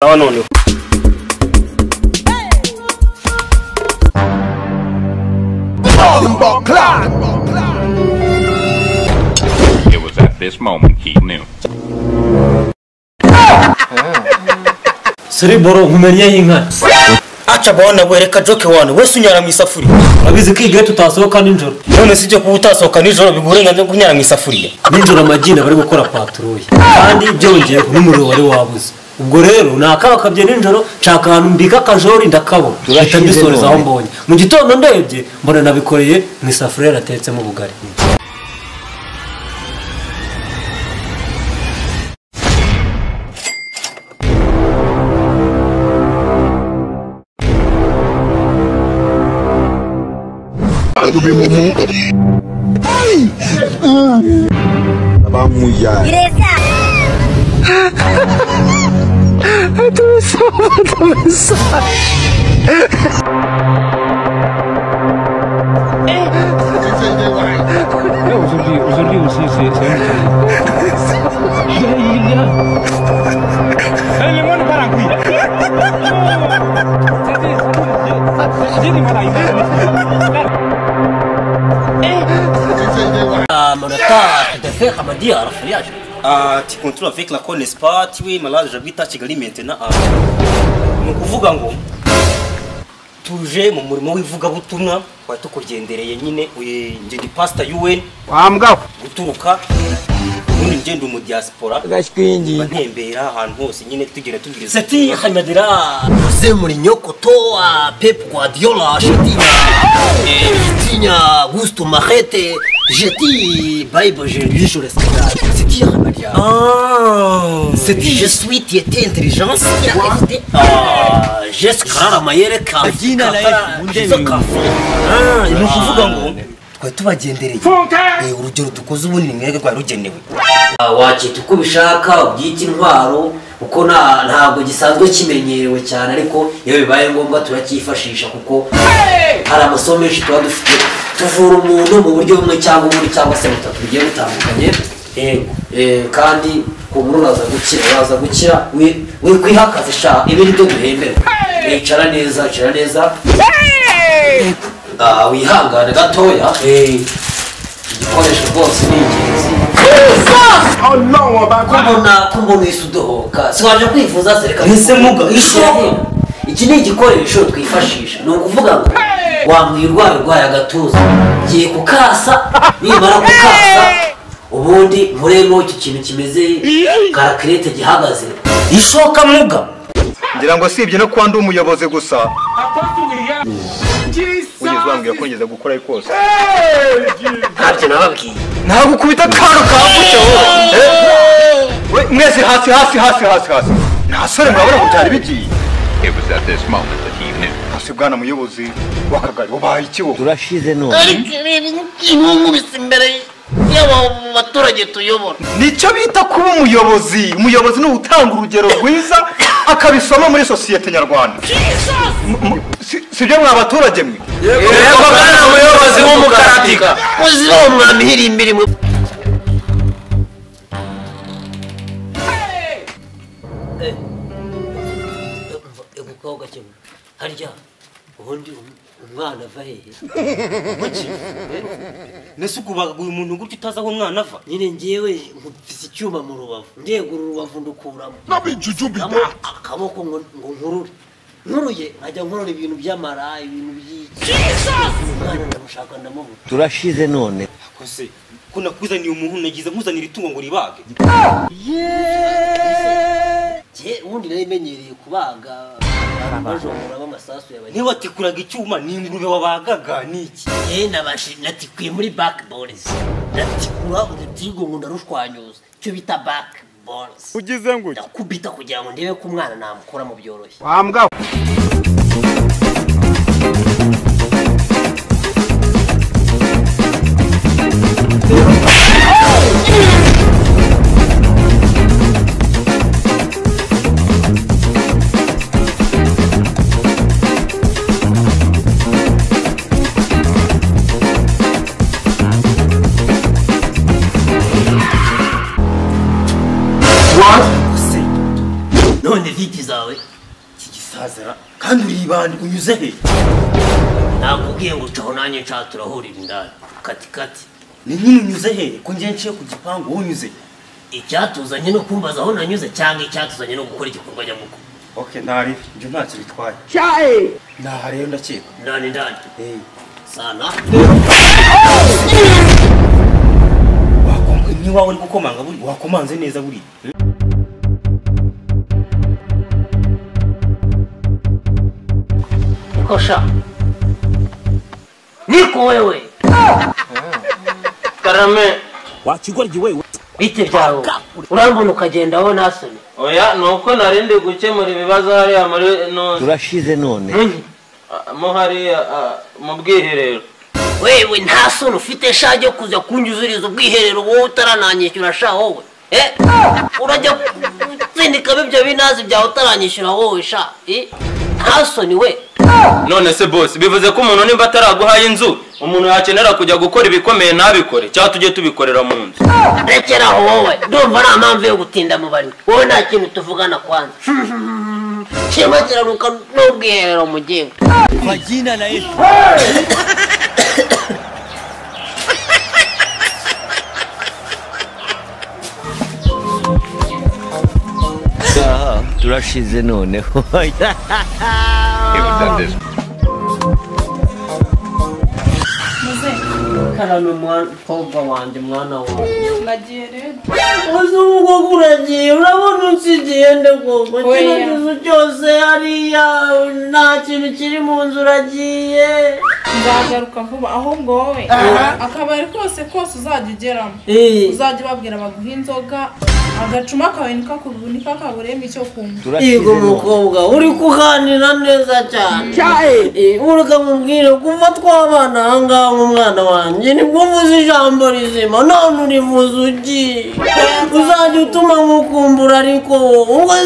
noneho It was at this moment he knew. Siri boro nkumenya y'inka. acha bwana wereka joke wane wese unyara mu isafuriya Abizi kwiga tutasohoka ninjoro. none sije ko utasohoka nijoro bigurenga kunyara mu isafuriya Ninjoro amagina bari gukora patrouille. Kandi byongeye n'umuriro wari wabuze. Ubwo rero nakabakabye ninjoro nshaka ahantu mbika kajori ndakabona. Ahita mbisoreza aho mbonye. Mu gitondo ndebye mbona nabikoreye mu isafuriya natetsemo ubugari. Aujourd'hui aussi c'est le monde part en couille. J'ai du mal à y tu contrôles avec la connaisse pas tu es malade j'habite à Kigali maintenant mu kuvuga ngo tuje mu murimo w'ivuga butumwa kwa tukugendereye nyine nje di pastor UN wambwa guturuka ubundi ngende mu diaspora gashwingi ntembera ahantu hose nyine tugira tubwiriza Seti Hamadira Jose Mourinho Kotoa Pep Guardiola Shetinya Gusto Marete Jeti Bible je lui je reste là c'est qui Hamadira c'est qui je suis tu étais intelligence Jessica Mayere ka Jina la ni kuvuga ngo twa tubagendereye urugero tukoze ubunini mwege kwa rugenewe wakita uko ubishaka ubyita intwaro kuko ntabwo gisanzwe kimenyerewe cyane ariko iyo bibaye ngombwa turacyifashisha kuko hari amasomo menshi tuba dufite tuvura umuntu mu buryo bumwe cyangwa ubundi cyangwa se butatu bigiye butandukanye kandi ku muntu uraza gukira wikwihakaze sha ibindi byo duhemberwa icara neza wihangane gatoya igikoresho rwose ni ingenzi kumbona isudohoka siwaje kwifuza sereka ese muga iki ni igikoresho twifashisha ni ukuvuga ngo wamwirwaye agatuza giye kukasa nimara kukasa ubundi muremo iki kintu kimeze karakirete gihagaze ishoka muga ngira ngo sibye no kwanda umuyobozi gusa ugeze wambwira ko ngeze gukora ikose ntacyo nababwiye ntabwo ukubita karo kagucyo we mwese hasi nta sore murabona ko byari bigiye It was at this moment that he knew. hasi bwana muyobozi wakagari ubaye ikiwo turashize none abaturage tuyobora nicyo bita kuba umuyobozi ni utanga urugero rwiza akabisoma muri sosiyete nyarwanda sibyo mwa baturage mwe yego bwana umuyobozi w'umukaratika uziho mwamihira imbere mu umukobwa cyane harya ubundi umwana ava hehe nese ukubaga uyu muntu gutyo utazi aho umwana ava nyine ngewe nkufise icyuma mu rubavu ndegura urubavu ndukuramo akaboko ngo nkuruye nkajya nkurura ibintu by'amara ibintu by'iki umwana ndamushaka ndamubura turashize none kose ko nakuzaniye umuntu nagize nkuzanira itungo ngo ribage ubundi nari menyereye kubaga bajomora b'amasasu y'abanye ntiwatikuraga icyuma ni ingurube wabagaga niki natikuye muri backbones natikura urutigo ngo ndarushwanyuza icyo bita backbones ugize ngo ndakubita kugira ngo ndebe ko umwana namukura mu byoroshye wambwa none viti zawe musazera kandi uribandi unyuze he nakubwiye ngo ucaho nanjye nshaka turahurira indani kati ni nyine unyuze he ko ngiye nciye ku gipangu wowe unyuze icyatuzanye no kumbaza aho nanyuze cyangwa icyatuzanye no gukora igikorwa nyamukuru okay ntari ibyo ntacyo bitwaye ntaha rero ndakeka ndani sana niba uri gukomanga buri wakomanze neza buri Kosha niko wewe Karame wakigoryi wewe bite byawe urambona ukagenda wowe nasoni oya nuko narindi gukemura ibibazo hariya muri no turashize none mo hariya mu bwiherero wewe nta soni ufite shaje yo kuza kunjuzuriza ubwiherero wowe utarananyishyura sha wowe urajya tsindika ibyo binazi byawe utaranyishyura wowe sha nta soni we none se boss bivuze ko umuntu nimba ataraguhaye inzu umuntu yakenera kujya gukora ibikomeye ntabikore cyangwa tujye tubikorera mu nzu rekeraho wowe ndumva nta mpamvu yo gutinda mu bari wowe nta kintu tuvugana kwanza shema kiraruka n'ubwiherero mugenga kwa jina la Yesu turashize noneho It was at this karame mukobwa wanjye mwana wanjye nagiye rero uzi ubwo uragiye urabona unsigiye ndegomba ikintu cyose hariya nta kintu kiri mu nzu uragiye nzagaruka vuba ahubwo wowe akabari kose uzajya ugeramo uzajya ubabwira baguha inzoga agacuma kawe niko kaburemo icyo kunywa yego mukobwa uri kuganira neza cyane urukamubwira kuva twabana ahangaha umwana wanjye nibwo uvuze ijambo rizima none urivuze ugiye uzajya utuma mukumbura ariko wowe